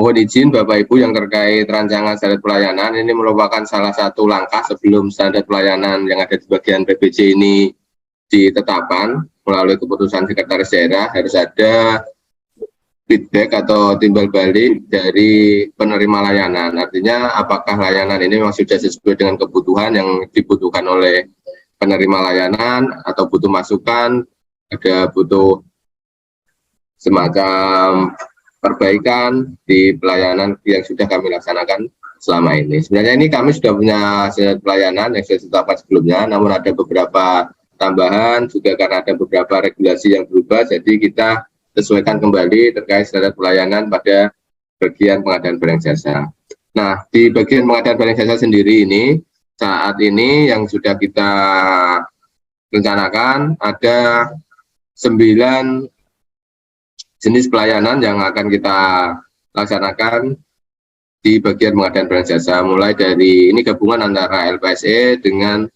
Mohon izin Bapak Ibu yang terkait rancangan standar pelayanan, ini merupakan salah satu langkah sebelum standar pelayanan yang ada di bagian PPJ ini ditetapkan melalui keputusan sekretaris daerah. Harus ada feedback atau timbal balik dari penerima layanan. Artinya apakah layanan ini memang sudah sesuai dengan kebutuhan yang dibutuhkan oleh penerima layanan atau butuh masukan, ada butuh semacam perbaikan di pelayanan yang sudah kami laksanakan selama ini. Sebenarnya ini kami sudah punya standar pelayanan yang sudah ditetapkan sebelumnya, namun ada beberapa tambahan juga karena ada beberapa regulasi yang berubah, jadi kita sesuaikan kembali terkait standar pelayanan pada bagian pengadaan barang jasa. Nah, di bagian pengadaan barang jasa sendiri ini, saat ini yang sudah kita rencanakan ada 9 jenis pelayanan yang akan kita laksanakan di bagian pengadaan barang jasa, mulai dari ini gabungan antara LPSE dengan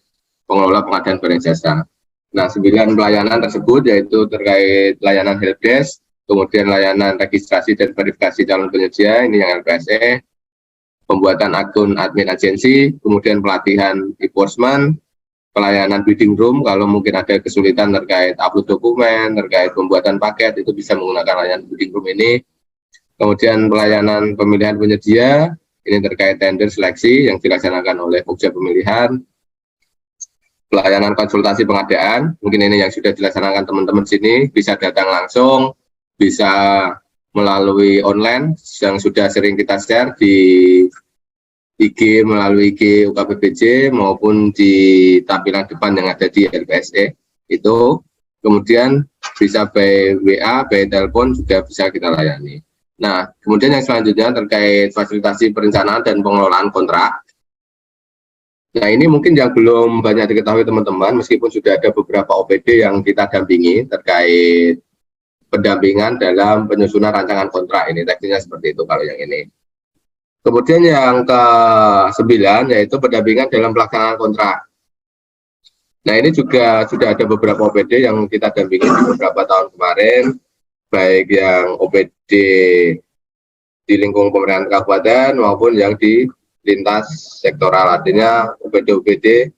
pengelola pengadaan barang jasa. Nah, 9 pelayanan tersebut yaitu terkait layanan helpdesk, kemudian layanan registrasi dan verifikasi calon penyedia, ini yang LPSE, pembuatan akun admin agensi, kemudian pelatihan enforcement, pelayanan bidding room, kalau mungkin ada kesulitan terkait upload dokumen, terkait pembuatan paket, itu bisa menggunakan layanan bidding room ini. Kemudian pelayanan pemilihan penyedia, ini terkait tender seleksi yang dilaksanakan oleh Pokja Pemilihan. Pelayanan konsultasi pengadaan, mungkin ini yang sudah dilaksanakan teman-teman sini, bisa datang langsung, bisa melalui online, yang sudah sering kita share di IG melalui IG UKPPJ maupun di tampilan depan yang ada di LPSE itu. Kemudian bisa by WA, by telepon juga bisa kita layani. Nah, kemudian yang selanjutnya terkait fasilitasi perencanaan dan pengelolaan kontrak. Nah, ini mungkin yang belum banyak diketahui teman-teman, meskipun sudah ada beberapa OPD yang kita dampingi terkait pendampingan dalam penyusunan rancangan kontrak. Ini tekstilnya seperti itu kalau yang ini. Kemudian yang ke-9 yaitu pendampingan dalam pelaksanaan kontrak. Nah, ini juga sudah ada beberapa OPD yang kita dampingi di beberapa tahun kemarin, baik yang OPD di lingkungan pemerintahan kabupaten maupun yang di lintas sektoral, artinya OPD-OPD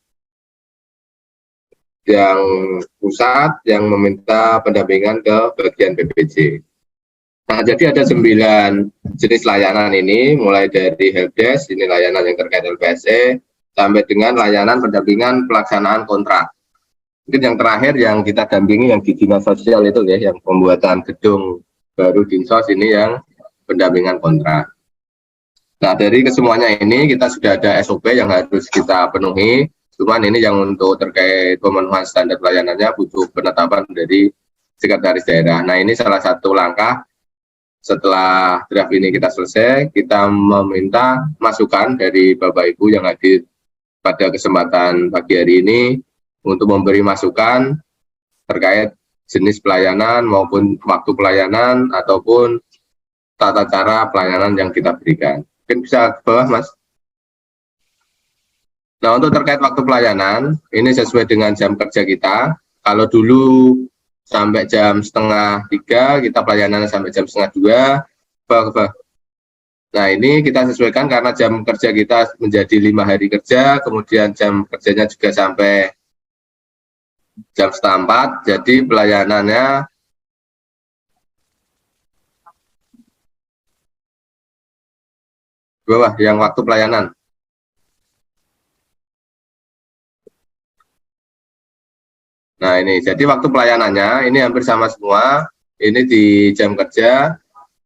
yang pusat yang meminta pendampingan ke bagian PPJ. Nah, jadi ada 9 jenis layanan ini, mulai dari helpdesk, ini layanan yang terkait LPSE, sampai dengan layanan pendampingan pelaksanaan kontrak. Mungkin yang terakhir yang kita dampingi yang di dinas sosial itu ya, yang pembuatan gedung baru dinsos ini yang pendampingan kontrak. Nah, dari kesemuanya ini kita sudah ada SOP yang harus kita penuhi, cuman ini yang untuk terkait pemenuhan standar pelayanannya butuh penetapan dari sekretaris daerah. Nah, ini salah satu langkah. Setelah draft ini kita selesai, kita meminta masukan dari Bapak Ibu yang hadir pada kesempatan pagi hari ini untuk memberi masukan terkait jenis pelayanan maupun waktu pelayanan ataupun tata cara pelayanan yang kita berikan. Mungkin bisa ke bawah, Mas. Nah, untuk terkait waktu pelayanan, ini sesuai dengan jam kerja kita. Kalau dulu sampai jam 2:30, kita pelayanan sampai jam 1:30. Nah, ini kita sesuaikan karena jam kerja kita menjadi 5 hari kerja, kemudian jam kerjanya juga sampai jam 3:30, jadi pelayanannya bawah yang waktu pelayanan. Nah, ini jadi waktu pelayanannya ini hampir sama semua. Ini di jam kerja.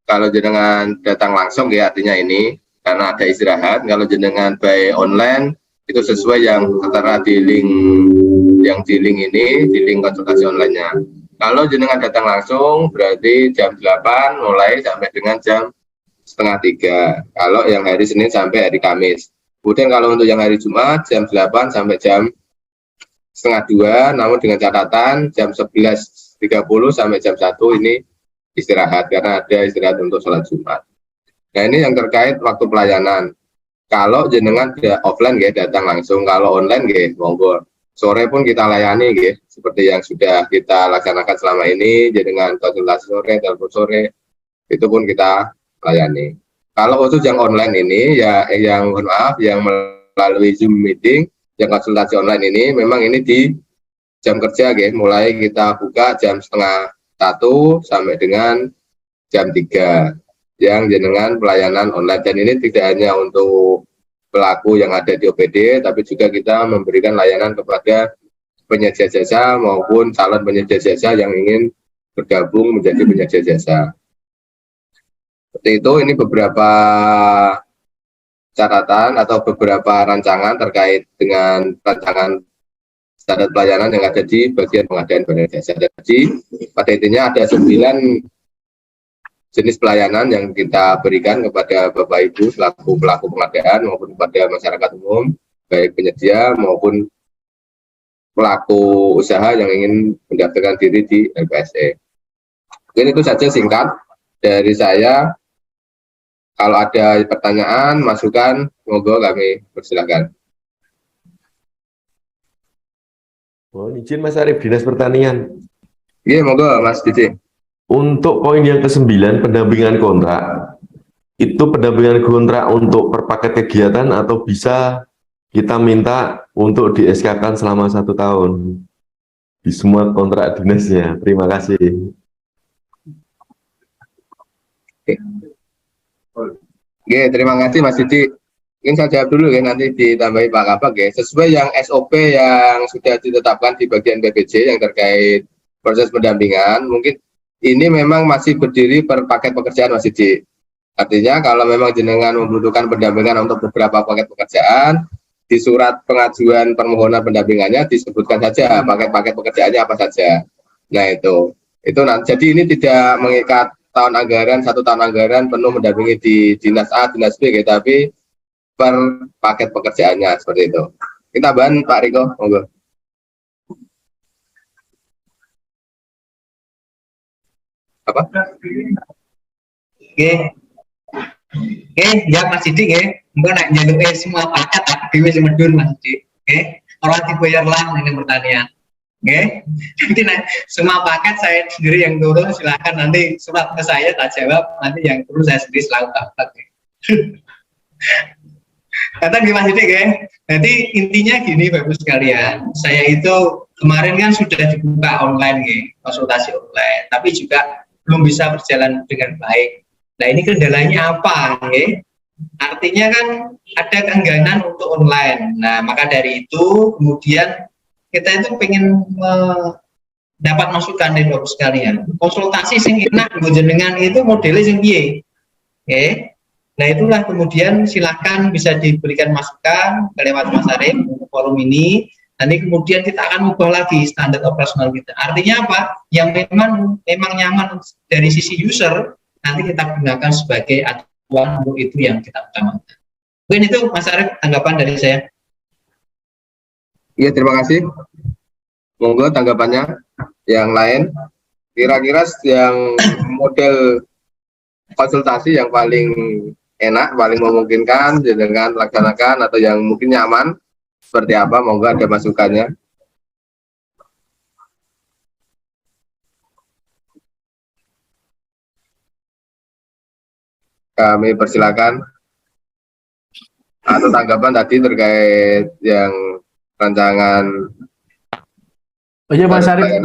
Kalau jenengan datang langsung ya artinya ini karena ada istirahat. Kalau jenengan by online itu sesuai yang antara di link yang di link ini, di link konsultasi online-nya. Kalau jenengan datang langsung berarti jam 8 mulai sampai dengan jam 2:30. Kalau yang hari Senin sampai hari Kamis. Kemudian kalau untuk yang hari Jumat jam 8 sampai jam 1:30, namun dengan catatan jam 11:30 sampai jam 1 ini istirahat karena ada istirahat untuk sholat Jumat. Nah, ini yang terkait waktu pelayanan. Kalau jenengan offline ya datang langsung, kalau online ya monggo. Sore pun kita layani ya, seperti yang sudah kita laksanakan selama ini, jenengan konsultasi sore, telepon sore, itu pun kita layani. Kalau khusus yang online ini ya yang mohon maaf yang melalui Zoom meeting, yang konsultasi online ini memang ini di jam kerja guys, mulai kita buka jam setengah 1 sampai dengan jam 3 yang jenengan pelayanan online, dan ini tidak hanya untuk pelaku yang ada di OPD, tapi juga kita memberikan layanan kepada penyedia jasa maupun calon penyedia jasa yang ingin bergabung menjadi penyedia jasa. Seperti itu, ini beberapa catatan atau beberapa rancangan terkait dengan rancangan standar pelayanan yang ada di bagian pengadaan barang jasa. Jadi pada intinya ada 9 jenis pelayanan yang kita berikan kepada Bapak Ibu selaku pelaku pengadaan maupun kepada masyarakat umum, baik penyedia maupun pelaku usaha yang ingin mendaftarkan diri di LPSE. Mungkin itu saja singkat dari saya. Kalau ada pertanyaan, masukan, monggo kami persilakan. Oh, izin Mas Arif, Dinas Pertanian. Iya, monggo Mas Didi. Untuk poin yang ke-9, pendampingan kontrak. Itu pendampingan kontrak untuk per paket kegiatan atau bisa kita minta untuk di SK-kan selama 1 tahun di semua kontrak dinasnya. Terima kasih. Oke, terima kasih Mas Didi. Mungkin saya jawab dulu ya, nanti ditambahi Pak Kabak ya. Sesuai yang SOP yang sudah ditetapkan di bagian BPJ yang terkait proses pendampingan, mungkin ini memang masih berdiri per paket pekerjaan Mas Didi. Artinya kalau memang jenengan membutuhkan pendampingan untuk beberapa paket pekerjaan, di surat pengajuan permohonan pendampingannya disebutkan saja paket-paket pekerjaannya apa saja. Nah itu nanti, jadi ini tidak mengikat tahun anggaran, 1 tahun anggaran penuh mendampingi di dinas A, dinas B, gitu, tapi per paket pekerjaannya seperti itu. Kita bahas Pak Riko, monggo. Apa? Oke, ya Mas Didi ya, mbak nak jaluk semua paket dewe semedun Mas Didi. Oke, orang dibayar lah ini pertanian. Oke, nanti semua paket saya sendiri yang turun, silakan nanti surat ke saya tak jawab, nanti yang turun saya sendiri selalu dapat. Kata gimana sih Dek? Jadi intinya gini Bapak sekalian, saya itu kemarin kan sudah dibuka online ya, konsultasi online, tapi juga belum bisa berjalan dengan baik. Nah ini kendalanya apa? Ya? Artinya kan ada keengganan untuk online. Nah maka dari itu kemudian kita itu pengen dapat masukan dari Bapak sekalian. Konsultasi sing enak jenengan itu modelnya sing piye? Oke. Nah itulah kemudian silakan bisa diberikan masukan lewat Mas Arif untuk forum ini. Nanti kemudian kita akan ubah lagi standar operasional kita. Artinya apa? Yang memang nyaman dari sisi user, nanti kita gunakan sebagai acuan untuk itu yang kita utamakan. Mungkin itu Mas Arif tanggapan dari saya. Iya, terima kasih. Monggo tanggapannya yang lain. Kira-kira yang model konsultasi yang paling enak, paling memungkinkan dengan laksanakan atau yang mungkin nyaman seperti apa? Monggo ada masukannya. Kami persilakan. Atau tanggapan tadi terkait yang rancangan. Oh iya Mas Arif,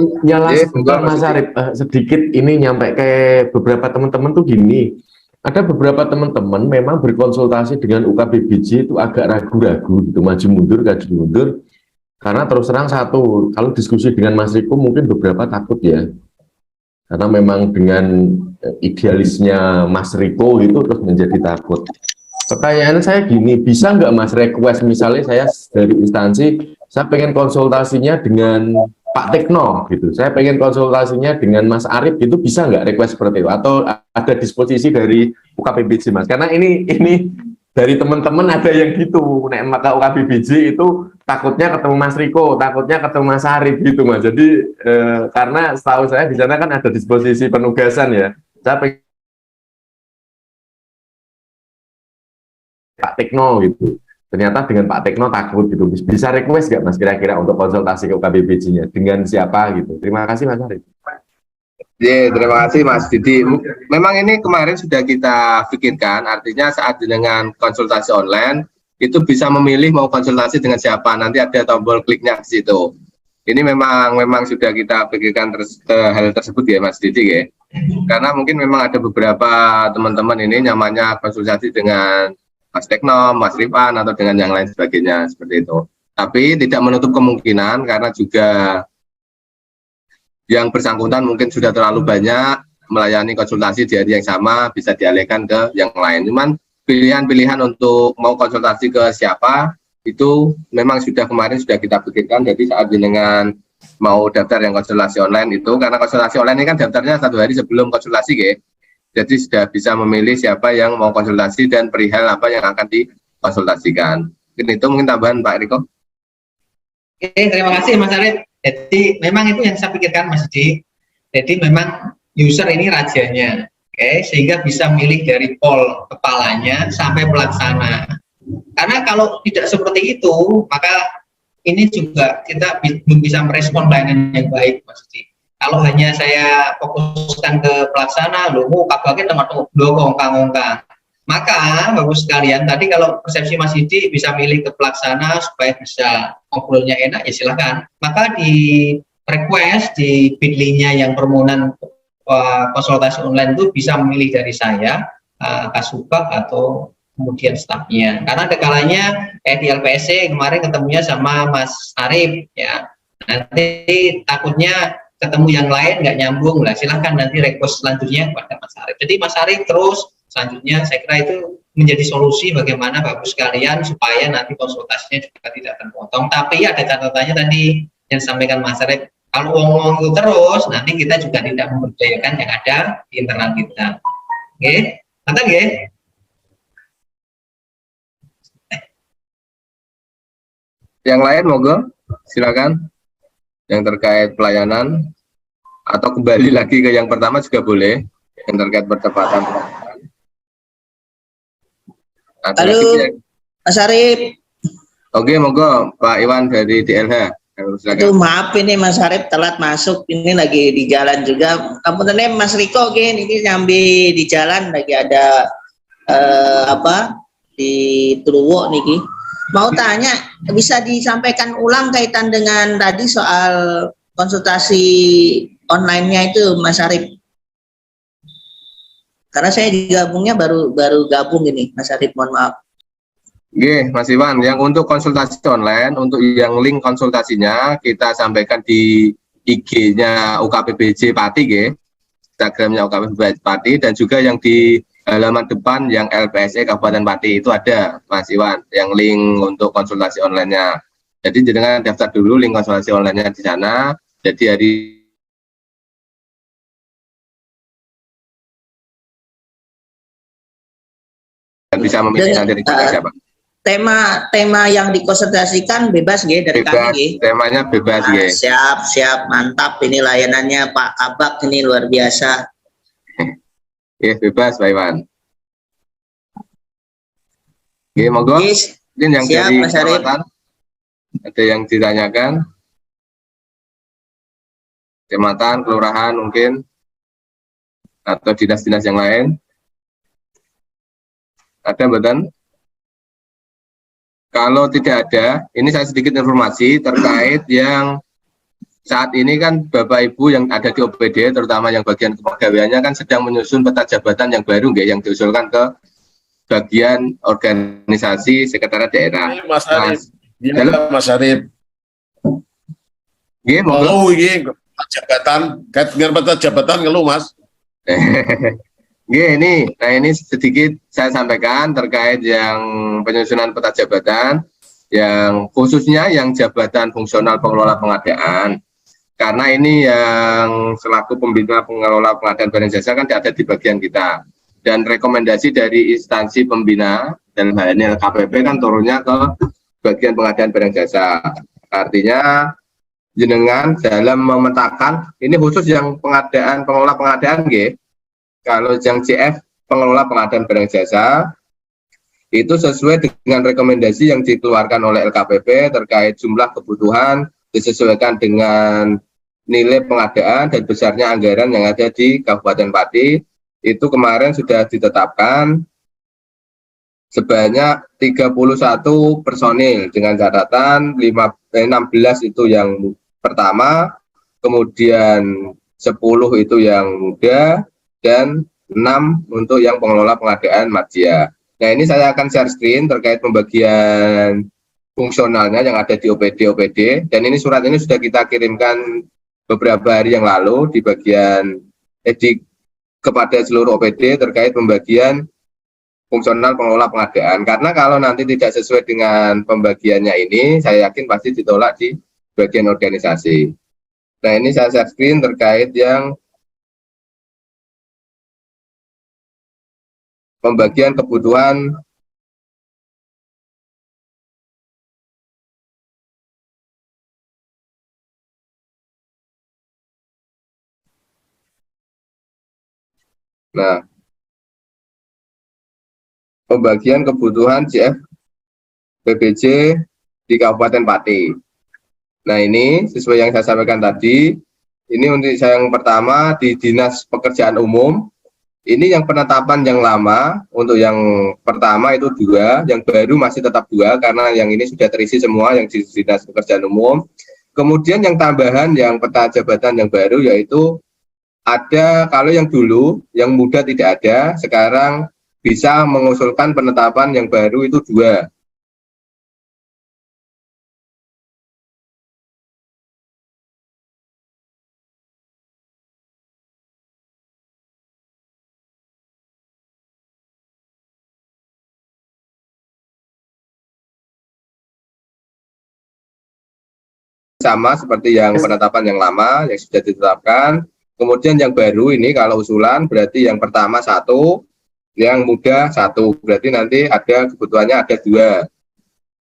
Mas Arif, sedikit ini nyampe ke beberapa teman-teman tuh gini. Ada beberapa teman-teman memang berkonsultasi dengan UKBBJ itu agak ragu-ragu gitu, maju mundur, karena terus terang satu, kalau diskusi dengan Mas Riko mungkin beberapa takut ya, karena memang dengan idealisnya Mas Riko itu terus menjadi takut. Pertanyaan saya gini, bisa nggak Mas request misalnya saya dari instansi, saya pengen konsultasinya dengan Pak Tekno gitu, saya pengen konsultasinya dengan Mas Arif gitu, bisa nggak request seperti itu? Atau ada disposisi dari UKBBJ Mas? Karena ini dari teman-teman ada yang gitu, maka UKBBJ itu takutnya ketemu Mas Riko, takutnya ketemu Mas Arif gitu Mas. Jadi karena setahu saya di sana kan ada disposisi penugasan ya, saya pengen Pak Tekno gitu. Ternyata dengan Pak Tekno takut gitu. Bisa request nggak Mas kira-kira untuk konsultasi ke UKBBJ-nya dengan siapa gitu? Terima kasih Mas Arif. Terima kasih Mas Didi. Memang ini kemarin sudah kita pikirkan, artinya saat dengan konsultasi online itu bisa memilih mau konsultasi dengan siapa, nanti ada tombol kliknya di situ. Ini memang sudah kita pikirkan hal tersebut ya Mas Didi ya. Karena mungkin memang ada beberapa teman-teman ini nyamannya konsultasi dengan Mas Teknom, Mas Rifan atau dengan yang lain sebagainya seperti itu. Tapi tidak menutup kemungkinan karena juga yang bersangkutan mungkin sudah terlalu banyak melayani konsultasi di hari yang sama, bisa dialihkan ke yang lain. Cuman pilihan-pilihan untuk mau konsultasi ke siapa itu memang kemarin sudah kita pikirkan. Jadi saat dengan mau daftar yang konsultasi online itu, karena konsultasi online ini kan daftarnya 1 hari sebelum konsultasi ya. Jadi sudah bisa memilih siapa yang mau konsultasi dan perihal apa yang akan dikonsultasikan. Mungkin tambahan Pak Riko. Oke, terima kasih Mas Arif. Jadi memang itu yang saya pikirkan Mas Didi. Jadi memang user ini rajanya, oke, sehingga bisa milih dari pol kepalanya sampai pelaksana. Karena kalau tidak seperti itu, maka ini juga kita belum bisa merespon pelayanan yang baik Mas Didi. Kalau hanya saya fokuskan ke pelaksana, loh, kabagnya teman-teman ngongkang-ngongkang. Maka bagus sekalian, tadi kalau persepsi Mas Didi bisa milih ke pelaksana supaya bisa ngobrolnya enak, ya silahkan. Maka di request di bit.ly-nya yang permohonan konsultasi online itu bisa memilih dari saya, Kasubag atau kemudian stafnya. Karena ada kalanya di LPSC kemarin ketemunya sama Mas Arif, ya. Nanti takutnya ketemu yang lain nggak nyambung lah, silahkan nanti request selanjutnya kepada Mas Arif. Jadi Mas Arif terus selanjutnya saya kira itu menjadi solusi bagaimana bagus sekalian supaya nanti konsultasinya juga tidak terpotong. Tapi ada catatannya tadi yang disampaikan Mas Arif, kalau ngomong itu terus nanti kita juga tidak memberdayakan yang ada di internal kita. Oke, nanti ya. Yang lain monggo silakan, yang terkait pelayanan atau kembali lagi ke yang pertama juga boleh, yang terkait percepatan. Halo, Mas Arif. Oke, monggo Pak Iwan dari DLH. Aduh, maaf ini Mas Arif telat masuk. Ini lagi di jalan juga. Kamu Mas Riko, ini nyambi di jalan lagi ada di Truwo niki. Mau tanya, bisa disampaikan ulang kaitan dengan tadi soal konsultasi online-nya itu Mas Arif? Karena saya digabungnya baru gabung ini, Mas Arif, mohon maaf. Oke, Mas Iwan, yang untuk konsultasi online, untuk yang link konsultasinya kita sampaikan di IG-nya UKPBJ Pati, Instagram-nya UKPBJ Pati, dan juga yang di halaman depan yang LPSC Kabupaten Pati itu ada, Mas Iwan, yang link untuk konsultasi online-nya. Jadi jangan daftar dulu link konsultasi online-nya di sana. Jadi hari bisa memilih nanti siapa. Tema yang dikonsentrasikan bebas dari bebas, kami. Temanya bebas Siap, mantap ini layanannya Pak Kabak ini luar biasa. Bebas Pak Iwan. Monggo. Mungkin yang siap, dari Mas Arif. Ada yang ditanyakan. Kecamatan, kelurahan mungkin, atau dinas-dinas yang lain. Ada betul? Kalau tidak ada, ini saya sedikit informasi terkait yang saat ini kan Bapak Ibu yang ada di OPD, terutama yang bagian kepegawaiannya kan sedang menyusun peta jabatan yang baru, yang diusulkan ke bagian organisasi sekretariat daerah. Mas Arif, Mas Arif. Monggo. Jabatan, dengan peta jabatan ngeluh Mas. Ini sedikit saya sampaikan terkait yang penyusunan peta jabatan, yang khususnya yang jabatan fungsional pengelola pengadaan. Karena ini yang selaku pembina pengelola pengadaan barang jasa kan ada di bagian kita. Dan rekomendasi dari instansi pembina dalam hal ini LKPP kan turunnya ke bagian pengadaan barang jasa. Artinya jenengan dalam memetakan ini khusus yang pengelola pengadaan kalau yang CF pengelola pengadaan barang jasa itu sesuai dengan rekomendasi yang dikeluarkan oleh LKPP terkait jumlah kebutuhan disesuaikan dengan nilai pengadaan dan besarnya anggaran yang ada di Kabupaten Pati itu kemarin sudah ditetapkan sebanyak 31 personil dengan catatan 16 itu yang pertama, kemudian 10 itu yang muda, dan 6 untuk yang pengelola pengadaan Madya. Nah, ini saya akan share screen terkait pembagian fungsionalnya yang ada di OPD, dan ini surat ini sudah kita kirimkan beberapa hari yang lalu di bagian kepada seluruh OPD terkait pembagian fungsional pengelola pengadaan. Karena kalau nanti tidak sesuai dengan pembagiannya ini, saya yakin pasti ditolak di bagian organisasi. Nah, ini saya share screen terkait yang pembagian kebutuhan pembagian kebutuhan CF PBJ di Kabupaten Pati. Nah, ini sesuai yang saya sampaikan tadi, ini untuk saya yang pertama di Dinas Pekerjaan Umum, ini yang penetapan yang lama, untuk yang pertama itu 2, yang baru masih tetap 2, karena yang ini sudah terisi semua yang di Dinas Pekerjaan Umum. Kemudian yang tambahan, yang peta jabatan yang baru, yaitu ada, kalau yang dulu, yang muda tidak ada, sekarang bisa mengusulkan penetapan yang baru itu 2. Sama seperti yang penetapan yang lama yang sudah ditetapkan. Kemudian yang baru ini kalau usulan berarti yang pertama 1, yang muda 1, berarti nanti ada kebutuhannya ada 2.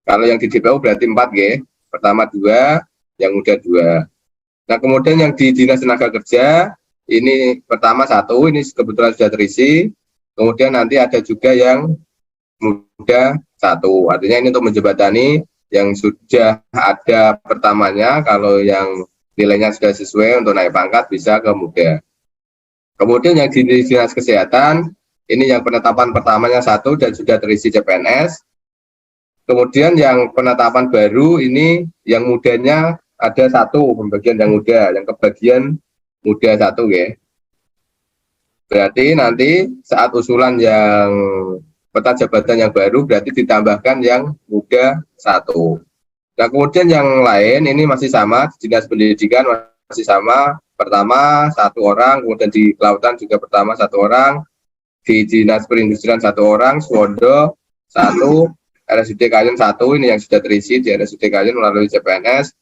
Kalau yang di DPU berarti 4 ya. Pertama 2, yang muda 2. Nah, kemudian yang di Dinas Tenaga Kerja ini pertama 1, ini kebetulan sudah terisi. Kemudian nanti ada juga yang muda 1. Artinya ini untuk menjembatani yang sudah ada pertamanya, kalau yang nilainya sudah sesuai untuk naik pangkat bisa ke muda. Kemudian yang di Dinas Kesehatan, ini yang penetapan pertamanya 1 dan sudah terisi CPNS. Kemudian yang penetapan baru ini yang mudanya ada 1, pembagian yang muda, yang kebagian muda 1 ya. Berarti nanti saat usulan yang peta jabatan yang baru berarti ditambahkan yang muda 1. Nah, kemudian yang lain ini masih sama, di Dinas Pendidikan masih sama, pertama 1 orang, kemudian di Kelautan juga pertama 1 orang, di Dinas Perindustrian 1 orang, Swondo 1, RSUD Kayen 1, ini yang sudah terisi di RSUD Kayen melalui CPNS,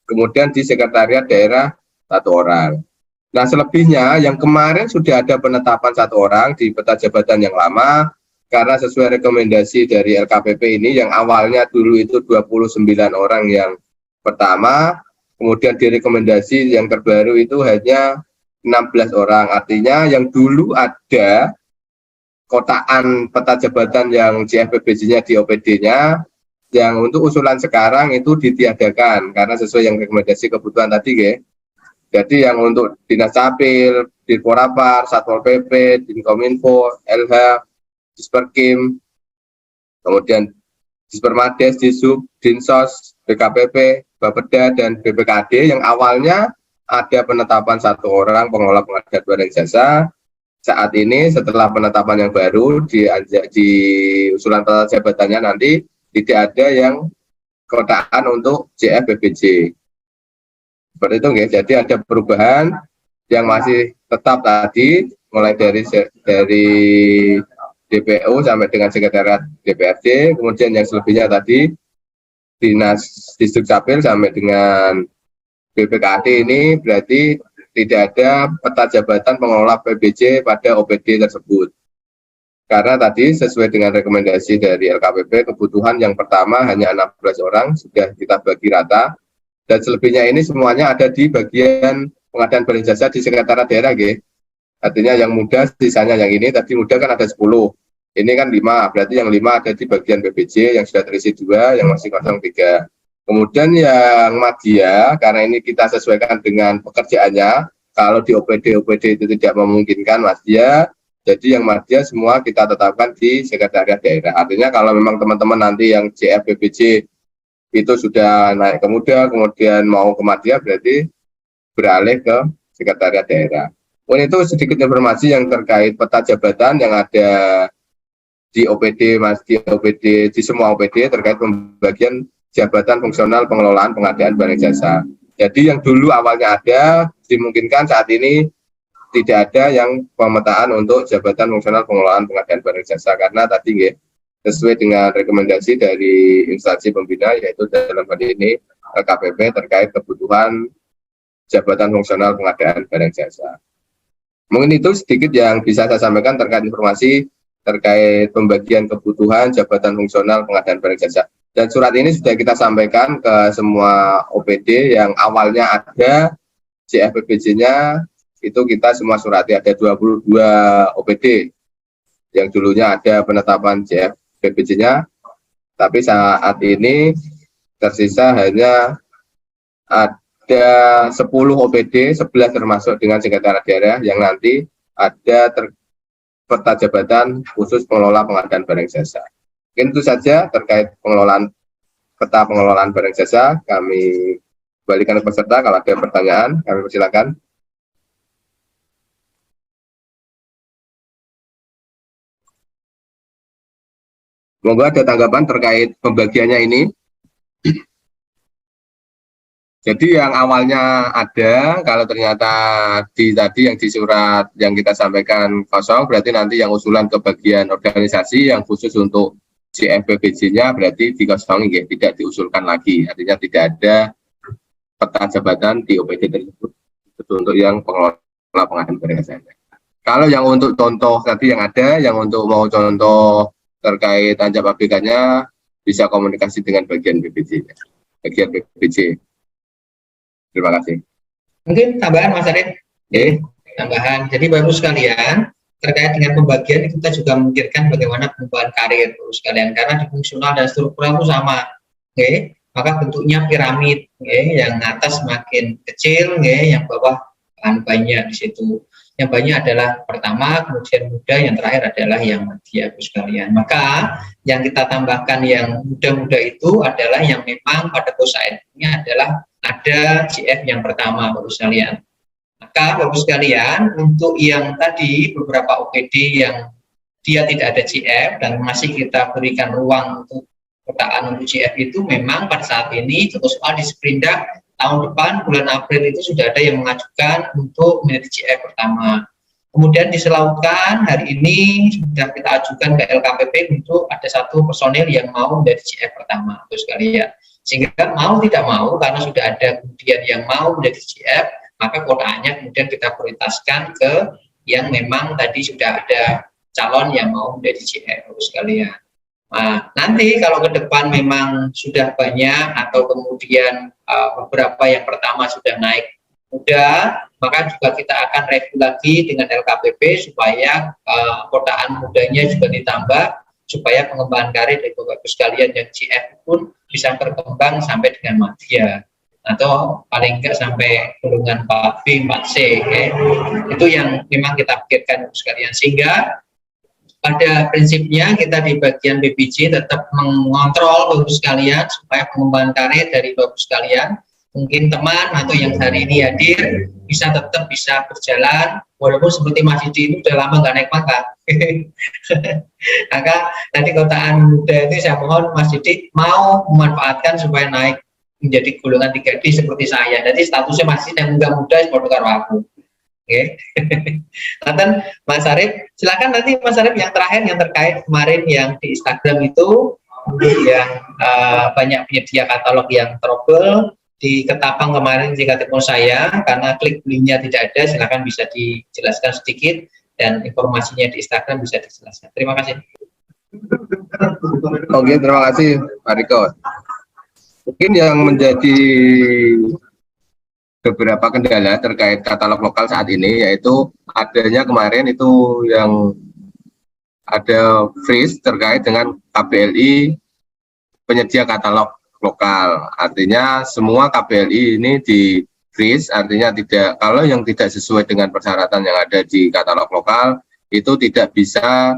kemudian di Sekretariat Daerah 1 orang. Nah, selebihnya yang kemarin sudah ada penetapan 1 orang di peta jabatan yang lama, karena sesuai rekomendasi dari LKPP ini yang awalnya dulu itu 29 orang yang pertama, kemudian direkomendasi yang terbaru itu hanya 16 orang. Artinya yang dulu ada kotaan peta jabatan yang CFPBJ-nya di OPD-nya, yang untuk usulan sekarang itu ditiadakan karena sesuai yang rekomendasi kebutuhan tadi ya. Jadi yang untuk Dinas Capil, Dirporapar, Satpol PP, Dinkominfo, LH, Disperkim, kemudian Dispermades, Disub, Dinsos, BKPP, Bapeda, dan BPKD yang awalnya ada penetapan 1 orang pengelola pengadaan barang dan jasa. Saat ini setelah penetapan yang baru di usulan peta jabatannya nanti tidak ada yang kotaan untuk CFPBJ. Seperti itu ya. Jadi ada perubahan yang masih tetap tadi mulai dari DPU sampai dengan Sekretariat DPRD, kemudian yang selebihnya tadi Dinas Distrik Capil sampai dengan BPKD ini berarti tidak ada peta jabatan pengelola PBJ pada OPD tersebut. Karena tadi sesuai dengan rekomendasi dari LKPP, kebutuhan yang pertama hanya 16 orang, sudah kita bagi rata, dan selebihnya ini semuanya ada di bagian pengadaan barang jasa di Sekretariat Daerah, gitu. Artinya yang muda, sisanya yang ini, tadi muda kan ada 10, ini kan 5, berarti yang 5 ada di bagian PBJ, yang sudah terisi 2, yang masih kosong 3. Kemudian yang madya, karena ini kita sesuaikan dengan pekerjaannya, kalau di OPD itu tidak memungkinkan madya, jadi yang madya semua kita tetapkan di sekretariat daerah. Artinya kalau memang teman-teman nanti yang CF PPJ itu sudah naik ke muda, kemudian mau ke madya, berarti beralih ke sekretariat daerah. Itu sedikit informasi yang terkait peta jabatan yang ada di OPD, di semua OPD terkait pembagian jabatan fungsional pengelolaan pengadaan barang jasa. Jadi yang dulu awalnya ada, dimungkinkan saat ini tidak ada yang pemetaan untuk jabatan fungsional pengelolaan pengadaan barang jasa, karena tadi sesuai dengan rekomendasi dari instansi pembina, yaitu dalam hal ini LKPP terkait kebutuhan jabatan fungsional pengadaan barang jasa. Mungkin itu sedikit yang bisa saya sampaikan terkait informasi terkait pembagian kebutuhan jabatan fungsional pengadaan barang jasa. Dan surat ini sudah kita sampaikan ke semua OPD yang awalnya ada CFPBJ-nya, itu kita semua surati, ada 22 OPD yang dulunya ada penetapan CFPBJ-nya, tapi saat ini tersisa hanya ada 10 OPD, 11 termasuk dengan sekretariat daerah yang nanti ada peta jabatan khusus pengelola pengadaan barang jasa. Mungkin itu saja terkait peta pengelolaan barang jasa. Kami kembalikan ke peserta, kalau ada pertanyaan kami persilakan. Monggo ada tanggapan terkait pembagiannya ini. Jadi yang awalnya ada, kalau ternyata tadi yang di surat yang kita sampaikan kosong, berarti nanti yang usulan ke bagian organisasi yang khusus untuk CFPBJ-nya berarti dikosongi, tidak diusulkan lagi. Artinya tidak ada peta jabatan di OPD tersebut untuk yang pengelola pengadaan barang jasa. Kalau yang untuk contoh tadi yang ada, yang untuk mau contoh terkait tanjab ABK-nya, bisa komunikasi dengan bagian BPJ. Bagian BPJ. Terima kasih. Mungkin tambahan Mas Arif. Tambahan. Jadi Bapak Ibu sekalian, terkait dengan pembagian kita juga memikirkan bagaimana pengembangan karir Bapak Ibu sekalian, karena di fungsional dan struktural itu sama. Maka bentuknya piramid, yang atas makin kecil, yang bawah akan banyak di situ. Yang banyak adalah pertama, kemudian muda, yang terakhir adalah yang madya Bapak Ibu sekalian. Maka yang kita tambahkan yang muda-muda itu adalah yang memang pada perusahaan ini adalah ada CF yang pertama Bapak Ibu sekalian. Maka Bapak Ibu sekalian, untuk yang tadi beberapa OPD yang dia tidak ada CF dan masih kita berikan ruang untuk petaan untuk CF itu, memang pada saat ini contoh soal di Sprindak tahun depan bulan April itu sudah ada yang mengajukan untuk menjadi CF pertama. Kemudian diselautkan hari ini sudah kita ajukan ke LKPP untuk ada satu personil yang mau menjadi CF pertama Bapak Ibu sekalian. Sehingga mau tidak mau, karena sudah ada kemudian yang mau menjadi CF, maka kuotanya kemudian kita prioritaskan ke yang memang tadi sudah ada calon yang mau menjadi CF sekalian. Nah, nanti kalau ke depan memang sudah banyak atau kemudian beberapa yang pertama sudah naik muda, maka juga kita akan review lagi dengan LKPP supaya kuotaan mudanya juga ditambah, supaya pengembangan karir dari Bapak Ibu sekalian yang CF pun bisa berkembang sampai dengan madya atau paling enggak sampai golongan 4B, 4C. Itu yang memang kita pikirkan sekalian, sehingga pada prinsipnya kita di bagian BPJ tetap mengontrol Bapak Ibu sekalian supaya pengembangan karir dari Bapak Ibu sekalian, mungkin teman atau yang hari ini hadir bisa tetap bisa berjalan, walaupun seperti Mas Didi ini udah lama nggak naik pangkat. Maka tadi kotaan muda itu saya mohon Mas Didi mau memanfaatkan supaya naik menjadi golongan 3D seperti saya. Jadi statusnya masih yang muda seperti karo aku. Nanti Mas Arif, silakan nanti Mas Arif yang terakhir yang terkait kemarin yang di Instagram itu, yang banyak penyedia katalog yang trouble di Ketapang kemarin jika telepon saya karena klik linknya tidak ada, silakan bisa dijelaskan sedikit dan informasinya di Instagram bisa dijelaskan. Terima kasih. Oke, terima kasih Pak Riko. Mungkin yang menjadi beberapa kendala terkait katalog lokal saat ini yaitu adanya kemarin itu yang ada freeze terkait dengan KBLI penyedia katalog lokal. Artinya semua KBLI ini di freeze, artinya tidak, kalau yang tidak sesuai dengan persyaratan yang ada di katalog lokal itu tidak bisa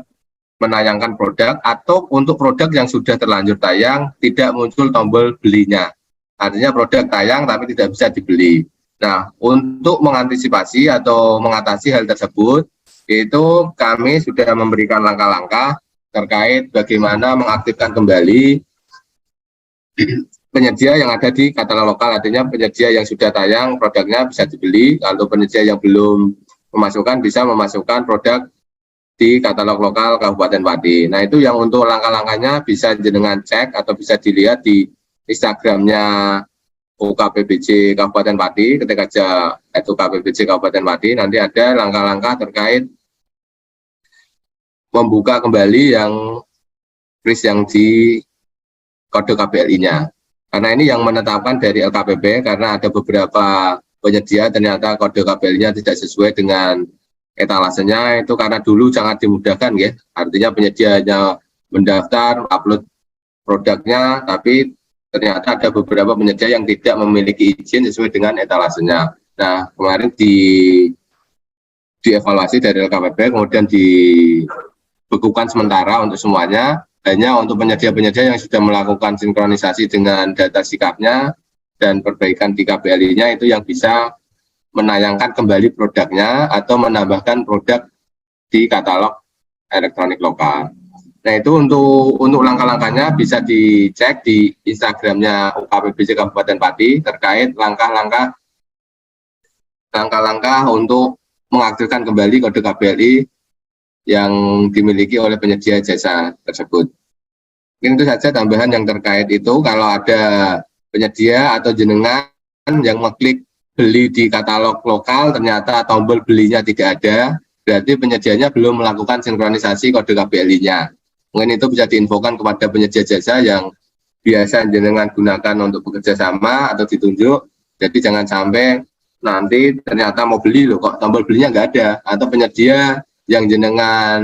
menayangkan produk, atau untuk produk yang sudah terlanjur tayang tidak muncul tombol belinya. Artinya produk tayang tapi tidak bisa dibeli. Nah, untuk mengantisipasi atau mengatasi hal tersebut, itu kami sudah memberikan langkah-langkah terkait bagaimana mengaktifkan kembali penyedia yang ada di katalog lokal. Artinya penyedia yang sudah tayang produknya bisa dibeli, kalau penyedia yang belum memasukkan bisa memasukkan produk di katalog lokal Kabupaten Pati. Nah, itu yang untuk langkah-langkahnya bisa jenengan cek atau bisa dilihat di Instagramnya UKPBJ Kabupaten Pati. Ketika aja UKPBJ Kabupaten Pati, nanti ada langkah-langkah terkait membuka kembali yang freeze yang di kode KBLI-nya. Karena ini yang menetapkan dari LKPP, karena ada beberapa penyedia ternyata kode KBLI-nya tidak sesuai dengan etalasenya, itu karena dulu sangat dimudahkan ya. Artinya penyedia hanya mendaftar, upload produknya, tapi ternyata ada beberapa penyedia yang tidak memiliki izin sesuai dengan etalasenya. Nah, kemarin dievaluasi dari LKPP, kemudian dibekukan sementara untuk semuanya, hanya untuk penyedia-penyedia yang sudah melakukan sinkronisasi dengan data sikapnya dan perbaikan di KBLI-nya, itu yang bisa menayangkan kembali produknya atau menambahkan produk di katalog elektronik lokal. Nah, itu untuk langkah-langkahnya bisa dicek di Instagramnya UKPBJ Kabupaten Pati terkait langkah-langkah untuk mengaktifkan kembali kode KBLI yang dimiliki oleh penyedia jasa tersebut. Mungkin itu saja tambahan yang terkait itu. Kalau ada penyedia atau jenengan yang mengklik beli di katalog lokal, ternyata tombol belinya tidak ada, berarti penyedianya belum melakukan sinkronisasi kode KBLI-nya. Mungkin itu bisa diinfokan kepada penyedia jasa yang biasa jenengan gunakan untuk bekerja sama atau ditunjuk. Jadi jangan sampai nanti ternyata mau beli loh kok tombol belinya nggak ada, atau penyedia yang jenengan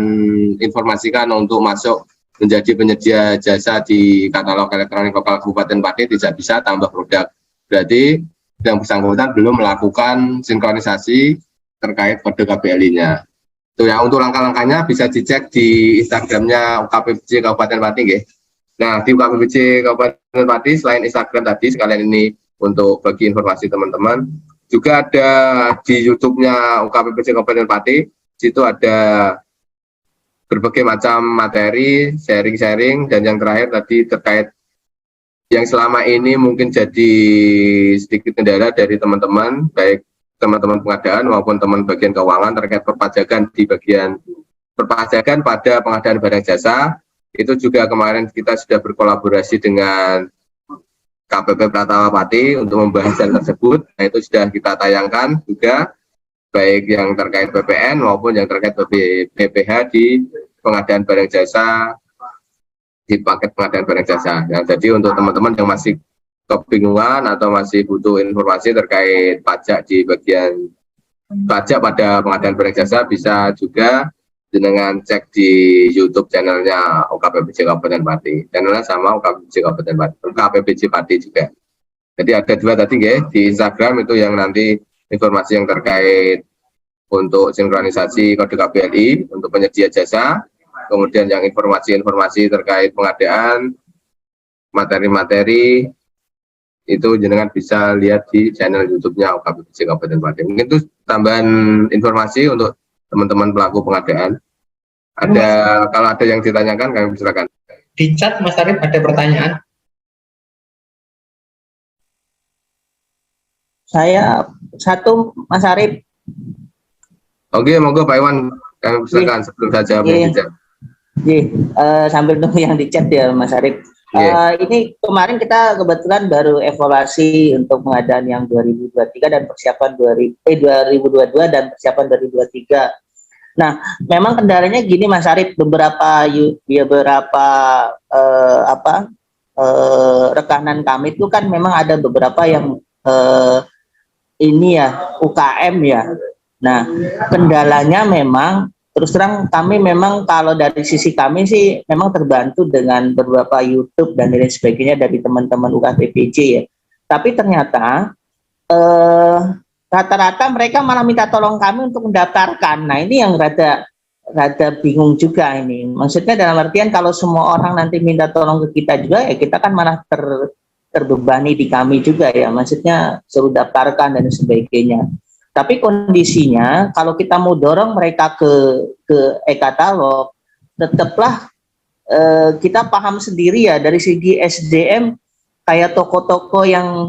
informasikan untuk masuk menjadi penyedia jasa di katalog elektronik lokal Kabupaten Pati tidak bisa tambah produk. Berarti yang bersangkutan belum melakukan sinkronisasi terkait kode KBLI-nya. Itu ya, untuk langkah-langkahnya bisa dicek di Instagramnya UKPBJ Kabupaten Pati. Nggih. Nah, di UKPBJ Kabupaten Pati selain Instagram tadi, sekalian ini untuk bagi informasi teman-teman, juga ada di YouTube-nya UKPBJ Kabupaten Pati. Situ ada berbagai macam materi, sharing-sharing, dan yang terakhir tadi terkait yang selama ini mungkin jadi sedikit kendala dari teman-teman, baik teman-teman pengadaan maupun teman bagian keuangan terkait perpajakan di bagian perpajakan pada pengadaan barang jasa. Itu juga kemarin kita sudah berkolaborasi dengan KPP Pratama Pati untuk membahas hal tersebut. Nah, itu sudah kita tayangkan juga, baik yang terkait PPN maupun yang terkait BPH di pengadaan barang jasa, di paket pengadaan barang jasa. Nah, jadi untuk teman-teman yang masih kebingungan atau masih butuh informasi terkait pajak di bagian pajak pada pengadaan barang jasa, bisa juga dengan cek di YouTube channelnya UKPBJ Kabupaten Pati. Channelnya sama UKPBJ Kabupaten Pati, UKPBJ Pati juga. Jadi ada dua tadi ya, di Instagram itu yang nanti informasi yang terkait untuk sinkronisasi kode KBLI untuk penyedia jasa, kemudian yang informasi-informasi terkait pengadaan, materi-materi, itu jenengan bisa lihat di channel YouTube-nya UKPBJ Kabupaten Pati. Mungkin itu tambahan informasi untuk teman-teman pelaku pengadaan. Kalau ada yang ditanyakan, kami silakan. Di chat Mas Arif ada pertanyaan. Saya satu, Mas Arif. Oke, monggo Pak Iwan, kami silakan sebelum saja berbicara. Sambil nunggu yang di chat ya Mas Arif. Ini kemarin kita kebetulan baru evaluasi untuk pengadaan yang 2023 dan persiapan 2022 dan persiapan 2023. Nah, memang kendalanya gini Mas Arif, beberapa rekanan kami itu kan memang ada beberapa yang ini ya UKM ya. Nah, kendalanya memang terus terang kami memang kalau dari sisi kami sih memang terbantu dengan beberapa YouTube dan lain sebagainya dari teman-teman UKPPJ ya. Tapi ternyata rata-rata mereka malah minta tolong kami untuk mendaftarkan. Nah ini yang rada bingung juga ini. Maksudnya dalam artian kalau semua orang nanti minta tolong ke kita juga ya kita kan malah terbebani di kami juga ya. Maksudnya suruh daftarkan dan sebagainya. Tapi kondisinya kalau kita mau dorong mereka ke e-katalog, tetaplah kita paham sendiri ya dari segi SDM kayak toko-toko yang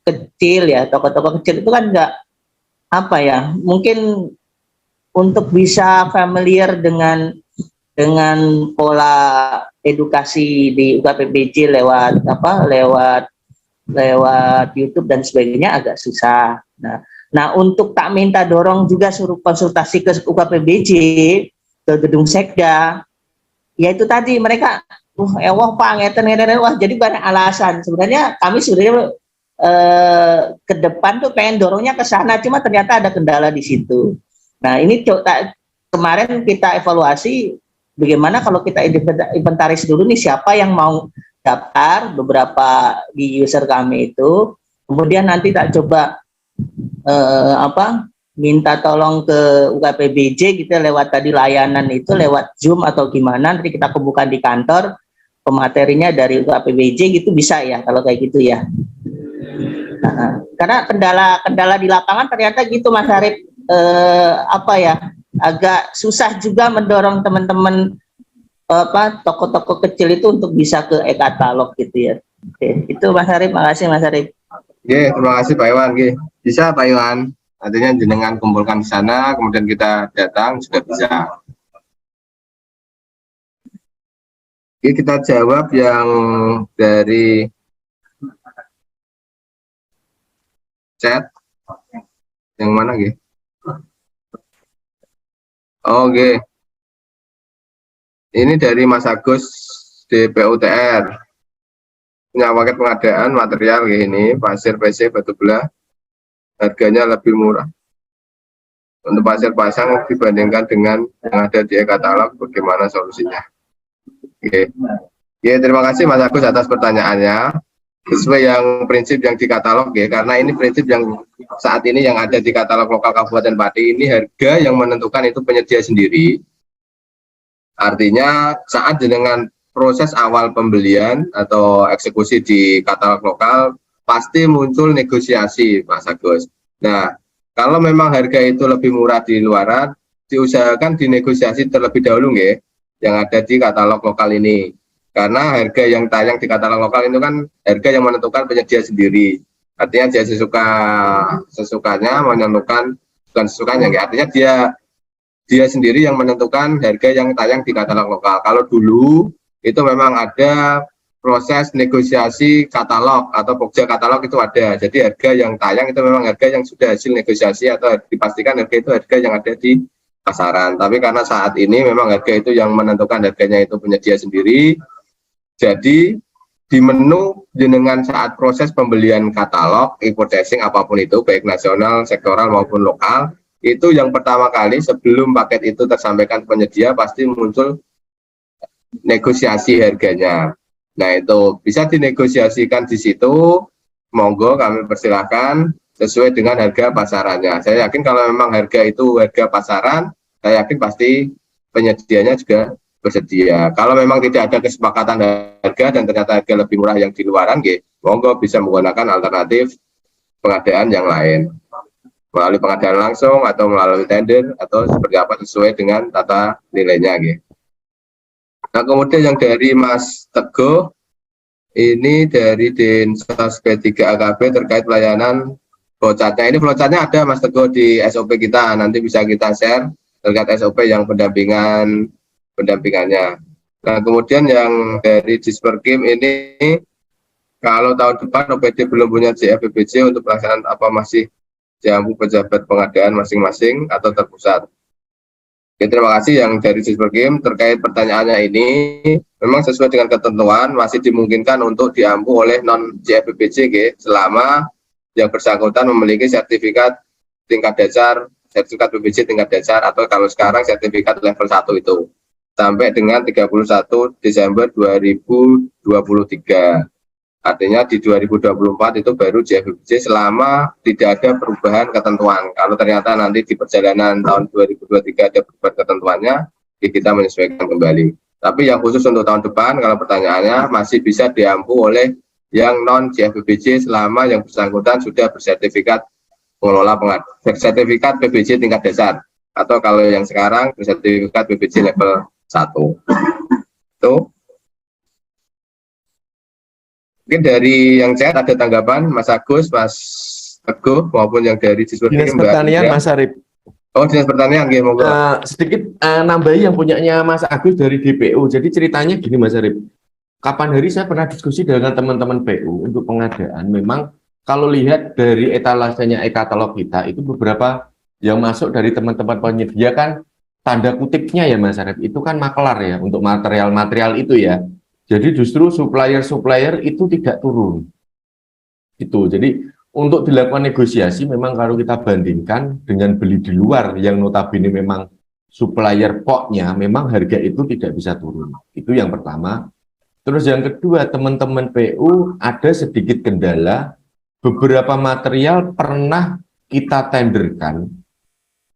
kecil ya, toko-toko kecil itu kan nggak apa ya, mungkin untuk bisa familiar dengan pola edukasi di UKPPJ lewat YouTube dan sebagainya agak susah. Nah untuk tak minta dorong juga suruh konsultasi ke UKPPJ, ke gedung Sekda, ya itu tadi mereka Pak ngeten wah jadi banyak alasan. Sebenarnya kami sebenarnya ke depan tuh pengen dorongnya ke sana, cuma ternyata ada kendala di situ. Nah ini kemarin kita evaluasi bagaimana kalau kita inventaris dulu nih siapa yang mau daftar beberapa di user kami itu, kemudian nanti tak coba minta tolong ke UKPBJ gitu lewat tadi layanan itu lewat Zoom atau gimana, nanti kita kumpulkan di kantor pematerinya dari UKPBJ gitu bisa ya kalau kayak gitu ya. Nah, karena kendala di lapangan ternyata gitu Mas Arif, agak susah juga mendorong teman-teman toko-toko kecil itu untuk bisa ke e-katalog gitu ya. Oke, itu Mas Arif, makasih Mas Arif. Oke, terima kasih Pak Iwan. Oke, bisa Pak Iwan. Artinya jenengan kumpulkan di sana, kemudian kita datang juga bisa. Oke, kita jawab yang dari chat. Yang mana, Ge? Oke. Ini dari Mas Agus di PUTR. Punya paket pengadaan material kayak ini, pasir PC batu belah, harganya lebih murah. Untuk pasir pasang dibandingkan dengan yang ada di e-katalog, bagaimana solusinya? Oke. Ya, terima kasih Mas Agus atas pertanyaannya. Sesuai yang prinsip yang di katalog ya, karena ini prinsip yang saat ini yang ada di katalog lokal Kabupaten Pati, ini harga yang menentukan itu penyedia sendiri. Artinya saat dengan proses awal pembelian atau eksekusi di katalog lokal pasti muncul negosiasi Mas Agus. Nah, kalau memang harga itu lebih murah di luaran, diusahakan dinegosiasi terlebih dahulu ya, yang ada di katalog lokal ini. Karena harga yang tayang di katalog lokal itu kan harga yang menentukan penyedia sendiri. Artinya dia sesukanya menentukan, bukan sesukanya ya, artinya dia sendiri yang menentukan harga yang tayang di katalog lokal. Kalau dulu itu memang ada proses negosiasi katalog atau pokja katalog itu ada. Jadi harga yang tayang itu memang harga yang sudah hasil negosiasi atau dipastikan harga itu harga yang ada di pasaran. Tapi karena saat ini memang harga itu yang menentukan harganya itu penyedia sendiri. Jadi di menu jenengan saat proses pembelian katalog, e-purchasing apapun itu, baik nasional, sektoral maupun lokal, itu yang pertama kali sebelum paket itu tersampaikan penyedia pasti muncul negosiasi harganya. Nah itu bisa dinegosiasikan di situ, monggo kami persilahkan sesuai dengan harga pasarannya. Saya yakin kalau memang harga itu harga pasaran, saya yakin pasti penyedianya juga bersedia. Kalau memang tidak ada kesepakatan harga dan ternyata harga lebih murah yang di luaran, monggo bisa menggunakan alternatif pengadaan yang lain. Melalui pengadaan langsung atau melalui tender atau seperti apa sesuai dengan tata nilainya. Nah kemudian yang dari Mas Teguh, ini dari Dinsos P3 AKB terkait pelayanan flowchartnya. Ini flowchartnya ada Mas Teguh di SOP kita, nanti bisa kita share terkait SOP yang pendampingannya. Nah kemudian yang dari Disperkim ini, kalau tahun depan OPD belum punya CFBBJ untuk pelaksanaan apa masih diampu pejabat pengadaan masing-masing atau terpusat? Oke, terima kasih yang dari Disperkim terkait pertanyaannya ini. Memang sesuai dengan ketentuan masih dimungkinkan untuk diampu oleh non CFBBJ selama yang bersangkutan memiliki sertifikat tingkat dasar sertifikat PBJ tingkat dasar atau kalau sekarang sertifikat level 1 itu sampai dengan 31 Desember 2023. Artinya di 2024 itu baru JFBJ selama tidak ada perubahan ketentuan. Kalau ternyata nanti di perjalanan tahun 2023 ada perubahan ketentuannya, kita menyesuaikan kembali. Tapi yang khusus untuk tahun depan, kalau pertanyaannya masih bisa diampu oleh yang non JFBJ selama yang bersangkutan sudah bersertifikat pengelola sertifikat PBJ tingkat dasar. Atau kalau yang sekarang bersertifikat PBJ level 1. Itu. Mungkin dari yang chat ada tanggapan Mas Agus, Mas Teguh maupun yang dari siswa Dinas Pertanian Mas Arif. Oh, Dinas Pertanian, sedikit nambahi yang punyanya Mas Agus dari DPU. Jadi ceritanya gini Mas Arif. Kapan hari saya pernah diskusi dengan teman-teman PU untuk pengadaan. Memang kalau lihat dari etalasenya e-katalog kita itu beberapa yang masuk dari teman-teman penyedia kan tanda kutipnya ya Mas Arif. Itu kan makelar ya untuk material-material itu ya. Jadi justru supplier-supplier itu tidak turun. Itu. Jadi untuk dilakukan negosiasi memang kalau kita bandingkan dengan beli di luar yang notabene memang supplier poknya memang harga itu tidak bisa turun. Itu yang pertama. Terus yang kedua, teman-teman PU ada sedikit kendala, beberapa material pernah kita tenderkan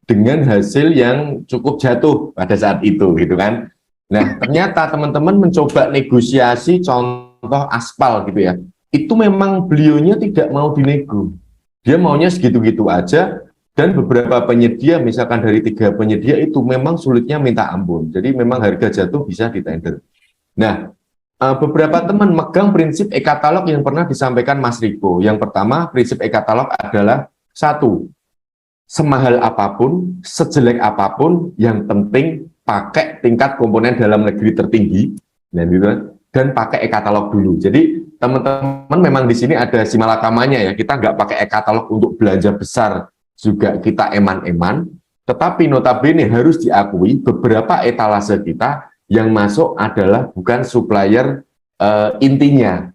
dengan hasil yang cukup jatuh pada saat itu gitu kan. Nah, ternyata teman-teman mencoba negosiasi contoh aspal gitu ya. Itu memang beliaunya tidak mau dinego. Dia maunya segitu-gitu aja dan beberapa penyedia misalkan dari 3 penyedia itu memang sulitnya minta ampun. Jadi memang harga jatuh bisa ditender. Nah, beberapa teman megang prinsip e-katalog yang pernah disampaikan Mas Riko. Yang pertama, prinsip e-katalog adalah 1, semahal apapun, sejelek apapun, yang penting pakai tingkat komponen dalam negeri tertinggi, dan pakai e-katalog dulu. Jadi teman-teman memang di sini ada simalakamanya ya, kita nggak pakai e-katalog untuk belanja besar, juga kita eman-eman, tetapi notabene harus diakui beberapa etalase kita yang masuk adalah bukan supplier intinya.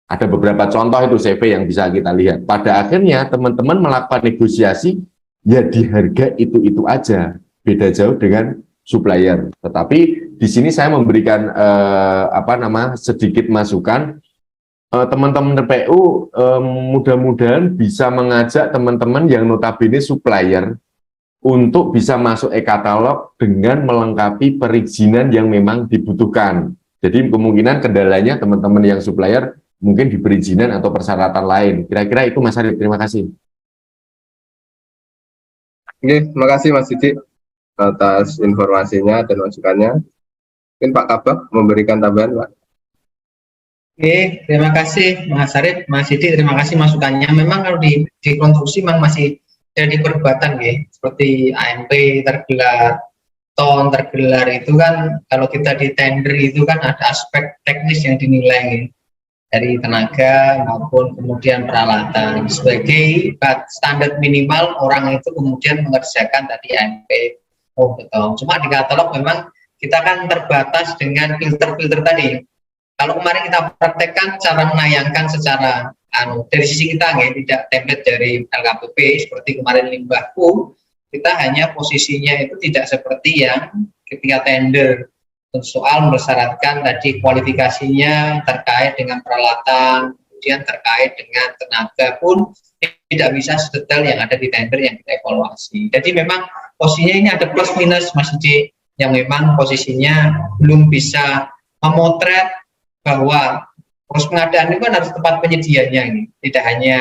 Ada beberapa contoh itu CV yang bisa kita lihat. Pada akhirnya teman-teman melakukan negosiasi ya di harga itu aja, beda jauh dengan supplier. Tetapi di sini saya memberikan sedikit masukan. Teman-teman PU mudah-mudahan bisa mengajak teman-teman yang notabene supplier untuk bisa masuk e-katalog dengan melengkapi perizinan yang memang dibutuhkan. Jadi kemungkinan kendalanya teman-teman yang supplier mungkin diberi perizinan atau persyaratan lain. Kira-kira itu Mas Arif, terima kasih. Oke, terima kasih Mas Didi atas informasinya dan masukannya. Mungkin Pak Kabak memberikan tambahan, Pak. Oke, terima kasih Mas Arif, Mas Didi, terima kasih masukannya. Memang kalau di konstruksi memang masih jadi perdebatan ya, seperti AMP tergelar, ton tergelar itu kan kalau kita di tender itu kan ada aspek teknis yang dinilai ya, dari tenaga maupun kemudian peralatan sebagai standar minimal orang itu kemudian mengerjakan tadi AMP. Oh betul. Cuma di katalog memang kita kan terbatas dengan filter-filter tadi. Kalau kemarin kita praktekkan cara menayangkan secara dari sisi kita ya, tidak template dari LKPP seperti kemarin limbah PUM, kita hanya posisinya itu tidak seperti yang ketika tender soal mensyaratkan tadi kualifikasinya terkait dengan peralatan, kemudian terkait dengan tenaga pun tidak bisa sedetail yang ada di tender yang kita evaluasi. Jadi memang posisinya ini ada plus minus Mas Didi, yang memang posisinya belum bisa memotret bahwa proses pengadaan itu kan harus tempat penyedianya ini, tidak hanya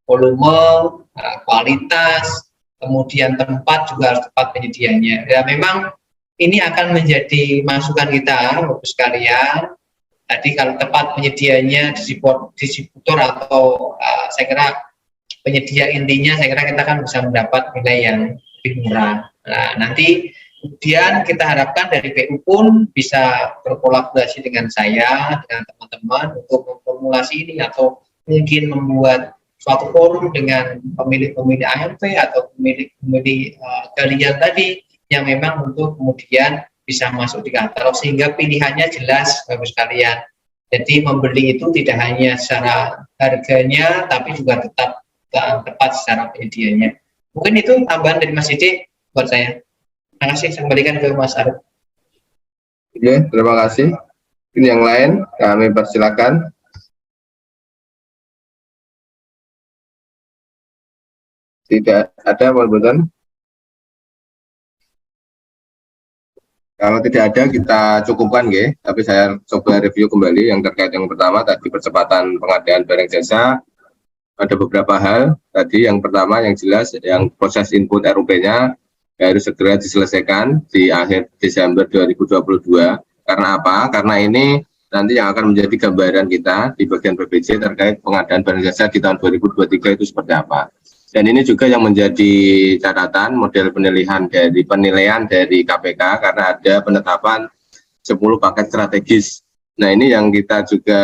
volume, kualitas, kemudian tempat juga harus tempat penyedianya. Ya memang ini akan menjadi masukan kita, Bapak sekalian. Tadi kalau tempat penyedianya distributor atau saya kira penyedia intinya, saya kira kita kan bisa mendapat nilai yang lebih murah. Nah, nanti kemudian kita harapkan dari PU pun bisa berkolaborasi dengan saya, dengan teman-teman untuk memformulasi ini atau mungkin membuat suatu forum dengan pemilik-pemilik AMP atau pemilik-pemilik galian tadi yang memang untuk kemudian bisa masuk di katalog sehingga pilihannya jelas Bapak sekalian. Jadi membeli itu tidak hanya secara harganya tapi juga tetap tepat secara penyediaannya. Mungkin itu tambahan dari Mas Didi buat saya. Terima kasih, saya kembalikan ke Mas Arif. Oke, terima kasih. Ini yang lain kami persilakan. Tidak ada, mohon. Kalau tidak ada kita cukupkan, ya. Tapi saya coba review kembali yang terkait yang pertama tadi percepatan pengadaan barang jasa. Ada beberapa hal tadi. Yang pertama yang jelas yang proses input RUP-nya harus segera diselesaikan di akhir Desember 2022. Karena apa? Karena ini nanti yang akan menjadi gambaran kita di bagian BPJ terkait pengadaan barang jasa di tahun 2023 itu seperti apa. Dan ini juga yang menjadi catatan model penilaian dari KPK karena ada penetapan 10 paket strategis. Nah, ini yang kita juga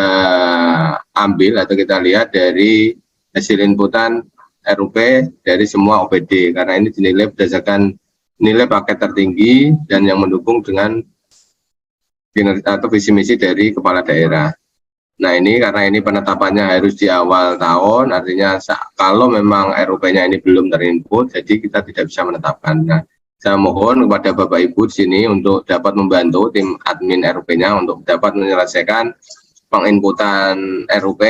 ambil atau kita lihat dari hasil inputan RUP dari semua OPD karena ini dinilai berdasarkan nilai paket tertinggi dan yang mendukung dengan kinerja atau visi misi dari kepala daerah. Nah, ini karena ini penetapannya harus di awal tahun, artinya kalau memang RUP-nya ini belum terinput, jadi kita tidak bisa menetapkan. Nah, saya mohon kepada Bapak Ibu di sini untuk dapat membantu tim admin RUP-nya untuk dapat menyelesaikan penginputan RUP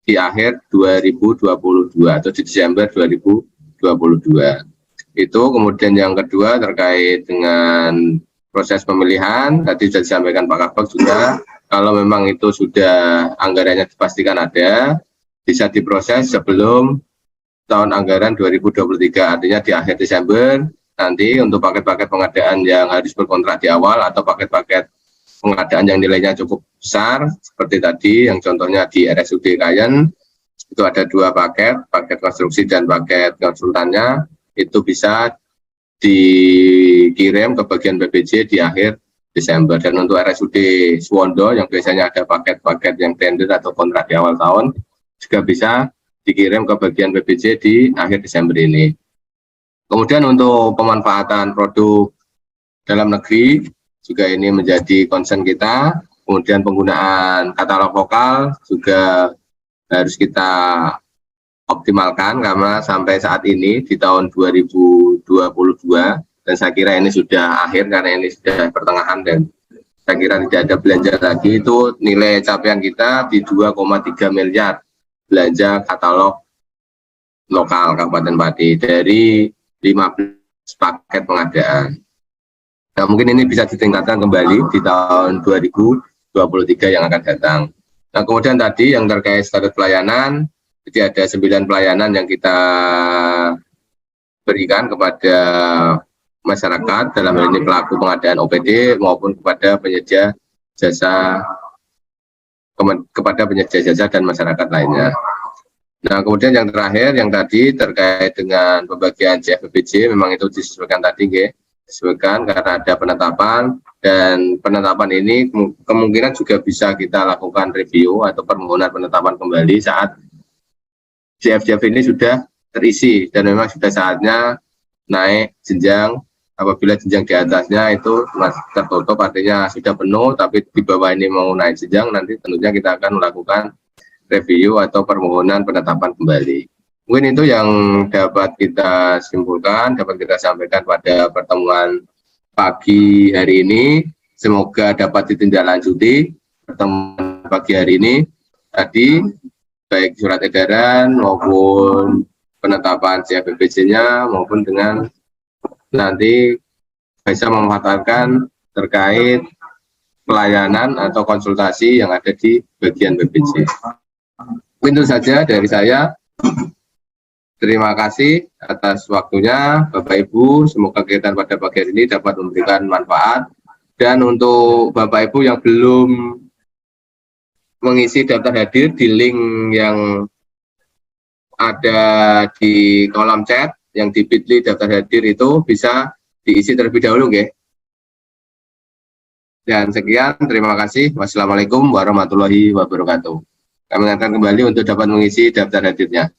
di akhir 2022 atau di Desember 2022. Itu kemudian yang kedua terkait dengan proses pemilihan, tadi sudah disampaikan Pak Kabak juga. Kalau memang itu sudah anggarannya dipastikan ada, bisa diproses sebelum tahun anggaran 2023, artinya di akhir Desember, nanti untuk paket-paket pengadaan yang harus berkontrak di awal atau paket-paket pengadaan yang nilainya cukup besar, seperti tadi yang contohnya di RSUD Kayen, itu ada 2 paket, paket konstruksi dan paket konsultannya, itu bisa dikirim ke bagian BPJ di akhir Desember. Dan untuk RSUD Suwondo yang biasanya ada paket-paket yang tender atau kontrak di awal tahun juga bisa dikirim ke bagian BPJ di akhir Desember ini. Kemudian untuk pemanfaatan produk dalam negeri juga ini menjadi concern kita. Kemudian penggunaan katalog lokal juga harus kita optimalkan karena sampai saat ini di tahun 2022 dan saya kira ini sudah akhir karena ini sudah pertengahan dan saya kira tidak ada belanja lagi, itu nilai capaian kita di 2,3 miliar belanja katalog lokal Kabupaten Pati dari 15 paket pengadaan. Nah, mungkin ini bisa ditingkatkan kembali di tahun 2023 yang akan datang. Nah, kemudian tadi yang terkait standar pelayanan, jadi ada 9 pelayanan yang kita berikan kepada masyarakat dalam hal ini pelaku pengadaan OPD maupun kepada penyedia jasa dan masyarakat lainnya. Nah, kemudian yang terakhir yang tadi terkait dengan pembagian CFBPJ memang itu disesuaikan tadi, disesuaikan karena ada penetapan dan penetapan ini kemungkinan juga bisa kita lakukan review atau permohonan penetapan kembali saat CFJF ini sudah terisi dan memang sudah saatnya naik jenjang. Apabila jenjang di atasnya itu tertutup artinya sudah penuh, tapi di bawah ini mau naik jenjang, nanti tentunya kita akan melakukan review atau permohonan penetapan kembali. Mungkin itu yang dapat kita simpulkan, dapat kita sampaikan pada pertemuan pagi hari ini. Semoga dapat ditindaklanjuti pertemuan pagi hari ini tadi, baik surat edaran maupun penetapan CFBPJ-nya maupun dengan nanti bisa memanfaatkan terkait pelayanan atau konsultasi yang ada di bagian BPJ. Itu saja dari saya. Terima kasih atas waktunya Bapak Ibu. Semoga kegiatan pada pagi hari ini dapat memberikan manfaat. Dan untuk Bapak Ibu yang belum mengisi daftar hadir di link yang ada di kolom chat, yang di bit.ly daftar hadir itu bisa diisi terlebih dahulu, nggih. Dan sekian, terima kasih. Wassalamualaikum warahmatullahi wabarakatuh. Kami akan kembali untuk dapat mengisi daftar hadirnya.